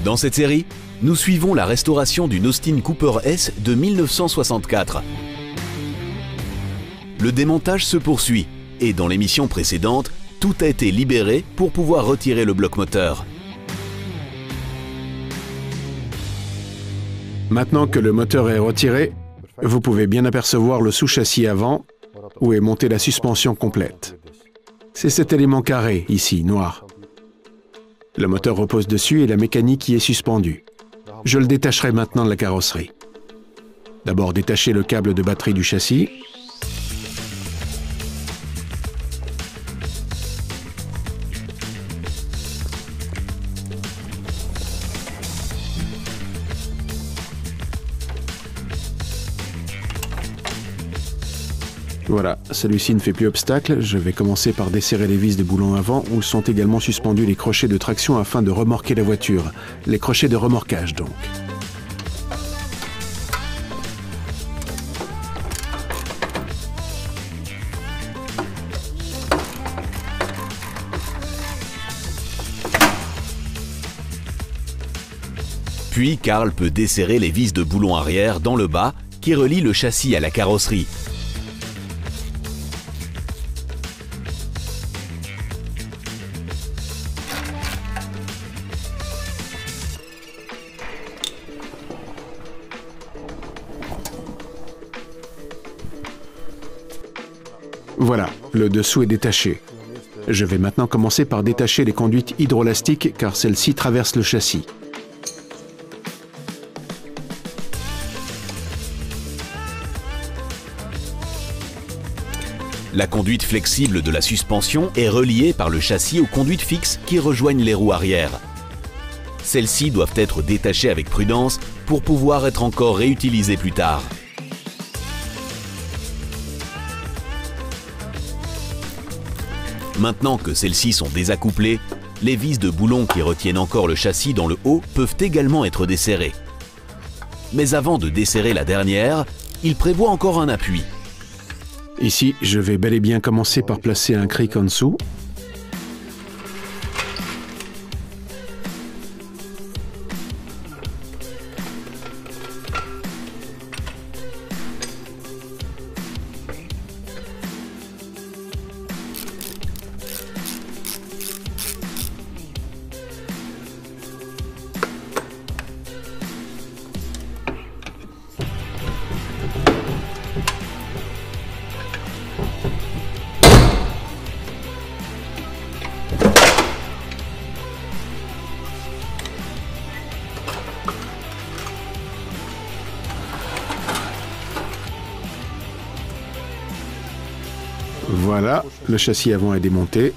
Dans cette série, nous suivons la restauration d'une Austin Cooper S de 1964. Le démontage se poursuit et dans l'émission précédente, tout a été libéré pour pouvoir retirer le bloc moteur. Maintenant que le moteur est retiré, vous pouvez bien apercevoir le sous-châssis avant où est montée la suspension complète. C'est cet élément carré, ici, noir. Le moteur repose dessus et la mécanique y est suspendue. Je le détacherai maintenant de la carrosserie. D'abord détacher le câble de batterie du châssis. Voilà, celui-ci ne fait plus obstacle. Je vais commencer par desserrer les vis de boulon avant où sont également suspendus les crochets de traction afin de remorquer la voiture. Les crochets de remorquage donc. Puis Karl peut desserrer les vis de boulon arrière dans le bas qui relient le châssis à la carrosserie. Voilà, le dessous est détaché. Je vais maintenant commencer par détacher les conduites hydroélastiques car celles-ci traversent le châssis. La conduite flexible de la suspension est reliée par le châssis aux conduites fixes qui rejoignent les roues arrière. Celles-ci doivent être détachées avec prudence pour pouvoir être encore réutilisées plus tard. Maintenant que celles-ci sont désaccouplées, les vis de boulon qui retiennent encore le châssis dans le haut peuvent également être desserrées. Mais avant de desserrer la dernière, il prévoit encore un appui. Ici, je vais bel et bien commencer par placer un cric en dessous. Voilà, le châssis avant est démonté.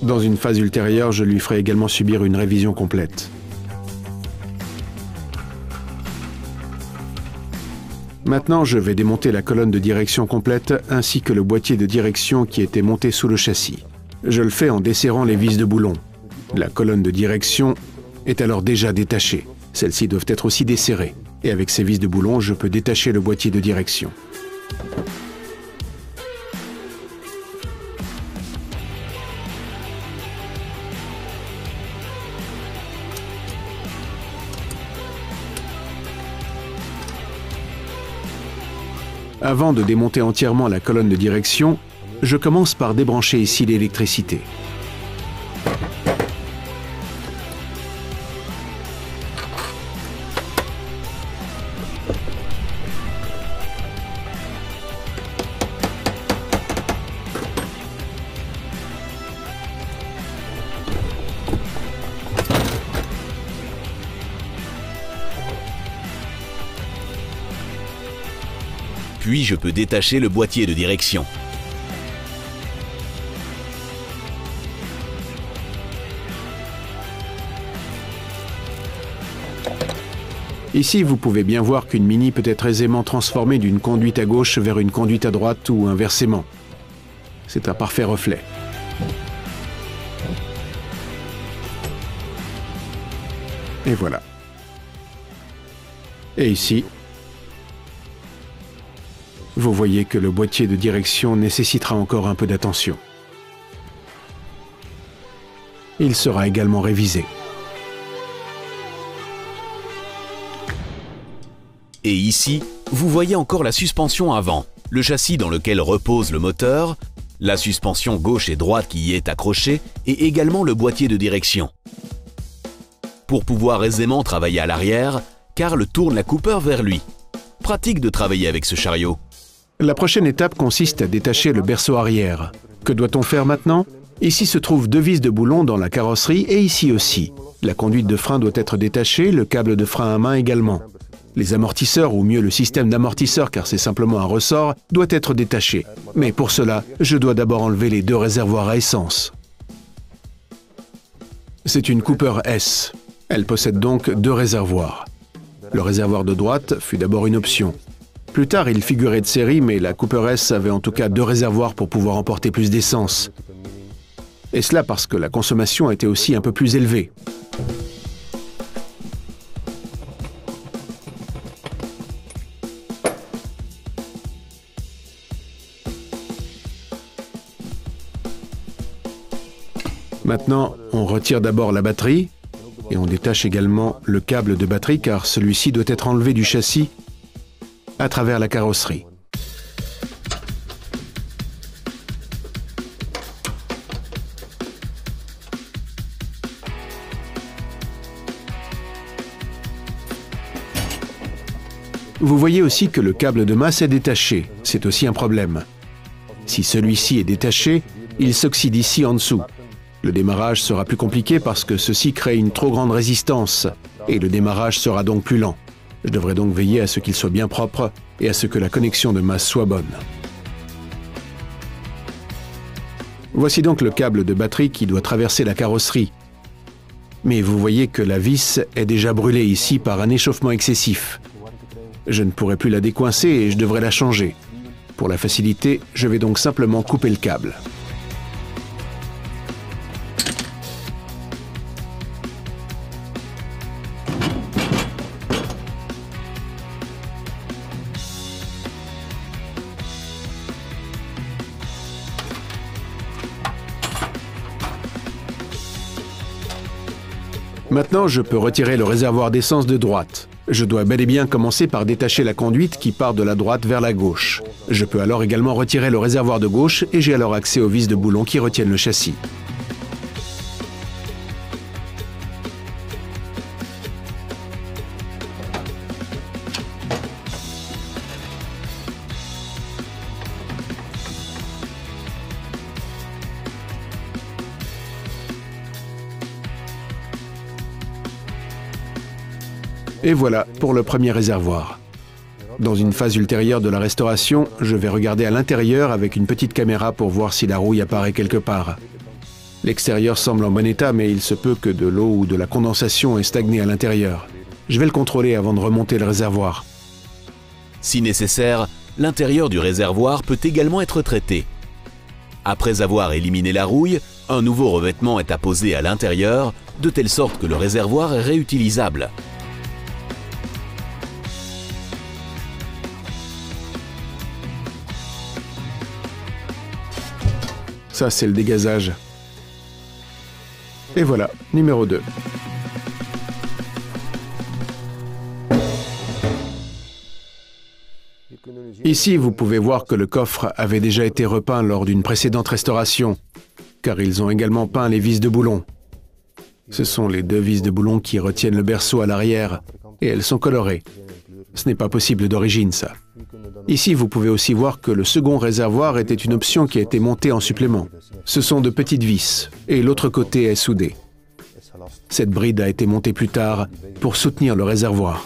Dans une phase ultérieure, je lui ferai également subir une révision complète. Maintenant, je vais démonter la colonne de direction complète ainsi que le boîtier de direction qui était monté sous le châssis. Je le fais en desserrant les vis de boulon. La colonne de direction est alors déjà détachée. Celles-ci doivent être aussi desserrées. Et avec ces vis de boulon, je peux détacher le boîtier de direction. Avant de démonter entièrement la colonne de direction, je commence par débrancher ici l'électricité. Puis je peux détacher le boîtier de direction. Ici, vous pouvez bien voir qu'une Mini peut être aisément transformée d'une conduite à gauche vers une conduite à droite ou inversement. C'est un parfait reflet. Et voilà. Et ici, vous voyez que le boîtier de direction nécessitera encore un peu d'attention. Il sera également révisé. Et ici, vous voyez encore la suspension avant, le châssis dans lequel repose le moteur, la suspension gauche et droite qui y est accrochée et également le boîtier de direction. Pour pouvoir aisément travailler à l'arrière, Carl tourne la Cooper vers lui. Pratique de travailler avec ce chariot. La prochaine étape consiste à détacher le berceau arrière. Que doit-on faire maintenant? Ici se trouvent 2 vis de boulon dans la carrosserie et ici aussi. La conduite de frein doit être détachée, le câble de frein à main également. Les amortisseurs, ou mieux le système d'amortisseur car c'est simplement un ressort, doit être détaché. Mais pour cela, je dois d'abord enlever les 2 réservoirs à essence. C'est une Cooper S. Elle possède donc 2 réservoirs. Le réservoir de droite fut d'abord une option. Plus tard, il figurait de série, mais la Cooper S avait en tout cas 2 réservoirs pour pouvoir emporter plus d'essence. Et cela parce que la consommation était aussi un peu plus élevée. Maintenant, on retire d'abord la batterie et on détache également le câble de batterie car celui-ci doit être enlevé du châssis à travers la carrosserie. Vous voyez aussi que le câble de masse est détaché, c'est aussi un problème. Si celui-ci est détaché, il s'oxyde ici en dessous. Le démarrage sera plus compliqué parce que ceci crée une trop grande résistance et le démarrage sera donc plus lent. Je devrais donc veiller à ce qu'il soit bien propre et à ce que la connexion de masse soit bonne. Voici donc le câble de batterie qui doit traverser la carrosserie. Mais vous voyez que la vis est déjà brûlée ici par un échauffement excessif. Je ne pourrai plus la décoincer et je devrais la changer. Pour la facilité, je vais donc simplement couper le câble. Maintenant, je peux retirer le réservoir d'essence de droite. Je dois bel et bien commencer par détacher la conduite qui part de la droite vers la gauche. Je peux alors également retirer le réservoir de gauche et j'ai alors accès aux vis de boulon qui retiennent le châssis. Et voilà pour le premier réservoir. Dans une phase ultérieure de la restauration, je vais regarder à l'intérieur avec une petite caméra pour voir si la rouille apparaît quelque part. L'extérieur semble en bon état, mais il se peut que de l'eau ou de la condensation ait stagné à l'intérieur. Je vais le contrôler avant de remonter le réservoir. Si nécessaire, l'intérieur du réservoir peut également être traité. Après avoir éliminé la rouille, un nouveau revêtement est apposé à l'intérieur, de telle sorte que le réservoir est réutilisable. Ça, c'est le dégazage. Et voilà, numéro 2. Ici, vous pouvez voir que le coffre avait déjà été repeint lors d'une précédente restauration, car ils ont également peint les vis de boulon. Ce sont les 2 vis de boulon qui retiennent le berceau à l'arrière, et elles sont colorées. Ce n'est pas possible d'origine, ça. Ici, vous pouvez aussi voir que le second réservoir était une option qui a été montée en supplément. Ce sont de petites vis, et l'autre côté est soudé. Cette bride a été montée plus tard pour soutenir le réservoir.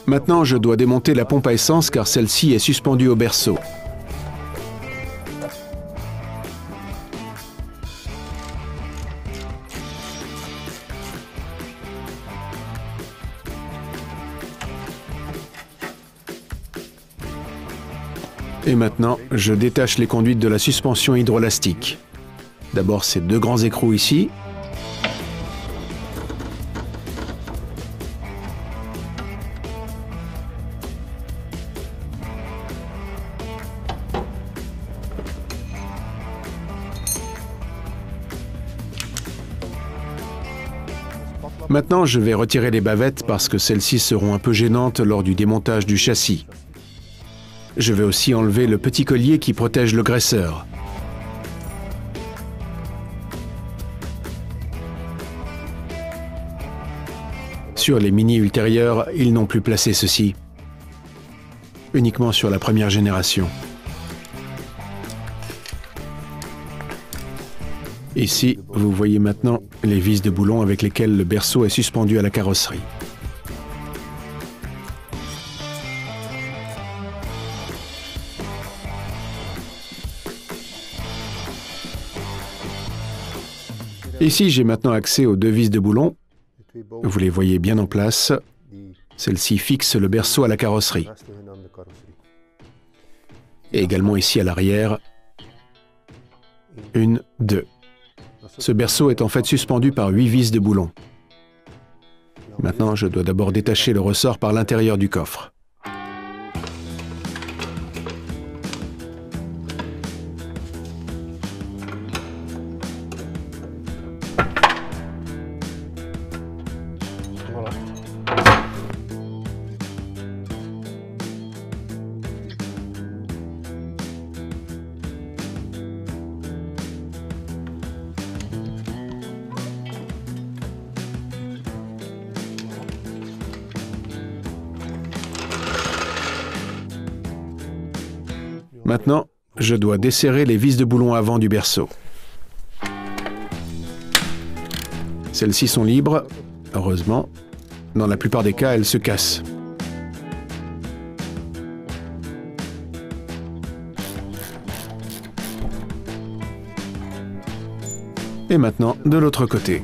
Maintenant, je dois démonter la pompe à essence car celle-ci est suspendue au berceau. Et maintenant, je détache les conduites de la suspension hydroélastique. D'abord ces 2 grands écrous ici. Maintenant, je vais retirer les bavettes parce que celles-ci seront un peu gênantes lors du démontage du châssis. Je vais aussi enlever le petit collier qui protège le graisseur. Sur les Mini ultérieurs, ils n'ont plus placé ceci. Uniquement sur la première génération. Ici, vous voyez maintenant les vis de boulon avec lesquelles le berceau est suspendu à la carrosserie. Ici, j'ai maintenant accès aux deux vis de boulon. Vous les voyez bien en place. Celle-ci fixe le berceau à la carrosserie. Et également ici à l'arrière. 1, 2. Ce berceau est en fait suspendu par 8 vis de boulon. Maintenant, je dois d'abord détacher le ressort par l'intérieur du coffre. Maintenant, je dois desserrer les vis de boulon avant du berceau. Celles-ci sont libres, heureusement. Dans la plupart des cas, elles se cassent. Et maintenant, de l'autre côté.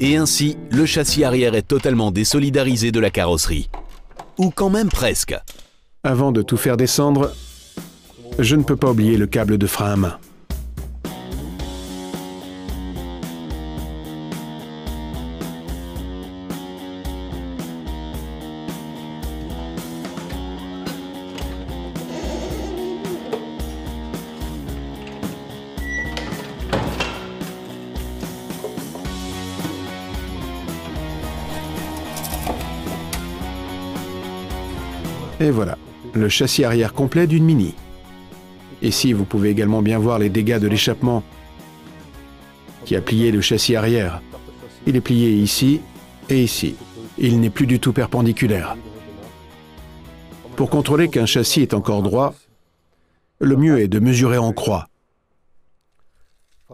Et ainsi, le châssis arrière est totalement désolidarisé de la carrosserie. Ou quand même presque. Avant de tout faire descendre, je ne peux pas oublier le câble de frein à main. Et voilà, le châssis arrière complet d'une Mini. Ici, vous pouvez également bien voir les dégâts de l'échappement qui a plié le châssis arrière. Il est plié ici et ici. Il n'est plus du tout perpendiculaire. Pour contrôler qu'un châssis est encore droit, le mieux est de mesurer en croix.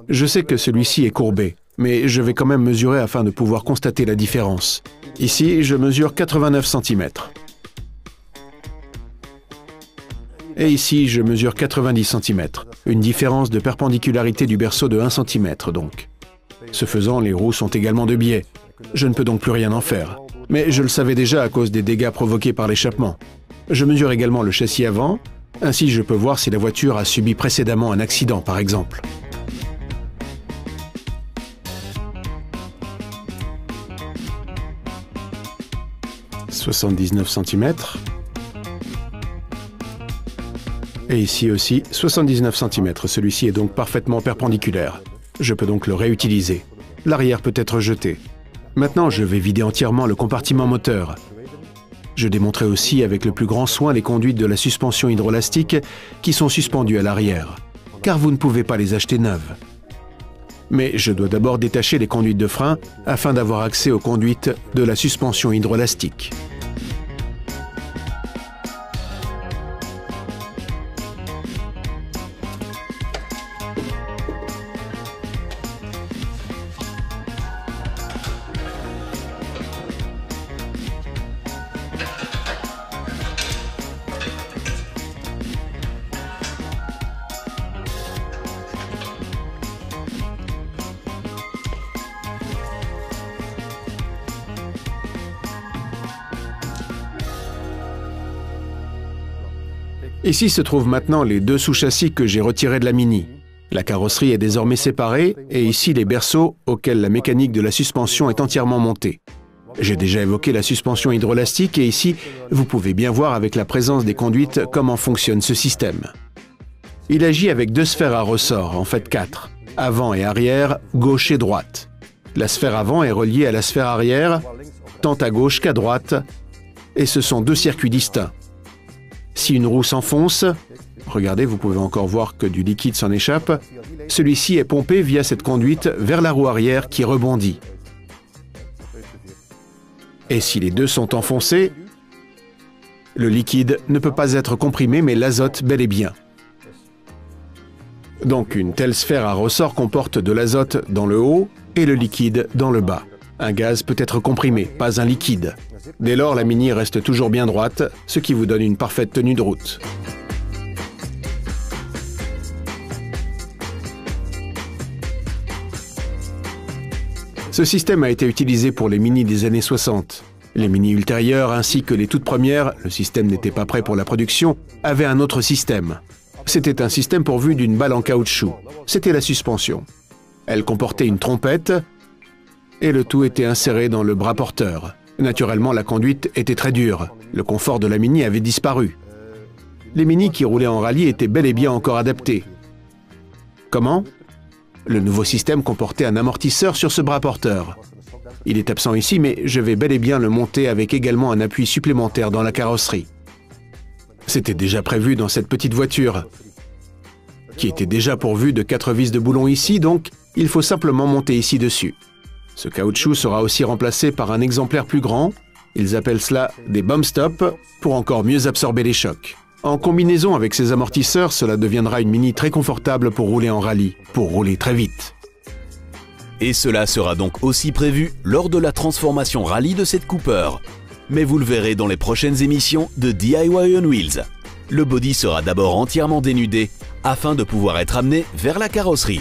Je sais que celui-ci est courbé, mais je vais quand même mesurer afin de pouvoir constater la différence. Ici, je mesure 89 cm. Et ici, je mesure 90 cm, une différence de perpendicularité du berceau de 1 cm donc. Ce faisant, les roues sont également de biais. Je ne peux donc plus rien en faire. Mais je le savais déjà à cause des dégâts provoqués par l'échappement. Je mesure également le châssis avant, ainsi je peux voir si la voiture a subi précédemment un accident par exemple. « 79 cm. Et ici aussi, 79 cm. Celui-ci est donc parfaitement perpendiculaire. Je peux donc le réutiliser. L'arrière peut être jeté. Maintenant, je vais vider entièrement le compartiment moteur. Je démonterai aussi avec le plus grand soin les conduites de la suspension hydrolastique qui sont suspendues à l'arrière, car vous ne pouvez pas les acheter neuves. Mais je dois d'abord détacher les conduites de frein afin d'avoir accès aux conduites de la suspension hydrolastique. Ici se trouvent maintenant les deux sous-châssis que j'ai retirés de la Mini. La carrosserie est désormais séparée et ici les berceaux auxquels la mécanique de la suspension est entièrement montée. J'ai déjà évoqué la suspension hydroélastique et ici, vous pouvez bien voir avec la présence des conduites comment fonctionne ce système. Il agit avec 2 sphères à ressort, en fait 4, avant et arrière, gauche et droite. La sphère avant est reliée à la sphère arrière, tant à gauche qu'à droite, et ce sont 2 circuits distincts. Si une roue s'enfonce, regardez, vous pouvez encore voir que du liquide s'en échappe, celui-ci est pompé via cette conduite vers la roue arrière qui rebondit. Et si les 2 sont enfoncés, le liquide ne peut pas être comprimé, mais l'azote bel et bien. Donc une telle sphère à ressort comporte de l'azote dans le haut et le liquide dans le bas. Un gaz peut être comprimé, pas un liquide. Dès lors, la Mini reste toujours bien droite, ce qui vous donne une parfaite tenue de route. Ce système a été utilisé pour les Mini des années 60. Les Mini ultérieures ainsi que les toutes premières, le système n'était pas prêt pour la production, avaient un autre système. C'était un système pourvu d'une balle en caoutchouc. C'était la suspension. Elle comportait une trompette et le tout était inséré dans le bras porteur. Naturellement, la conduite était très dure. Le confort de la Mini avait disparu. Les Mini qui roulaient en rallye étaient bel et bien encore adaptés. Comment ? Le nouveau système comportait un amortisseur sur ce bras porteur. Il est absent ici, mais je vais bel et bien le monter avec également un appui supplémentaire dans la carrosserie. C'était déjà prévu dans cette petite voiture, qui était déjà pourvue de 4 vis de boulon ici, donc il faut simplement monter ici dessus. Ce caoutchouc sera aussi remplacé par un exemplaire plus grand. Ils appellent cela des bump stops pour encore mieux absorber les chocs. En combinaison avec ces amortisseurs, cela deviendra une Mini très confortable pour rouler en rallye, pour rouler très vite. Et cela sera donc aussi prévu lors de la transformation rallye de cette Cooper. Mais vous le verrez dans les prochaines émissions de DIY on Wheels. Le body sera d'abord entièrement dénudé afin de pouvoir être amené vers la carrosserie.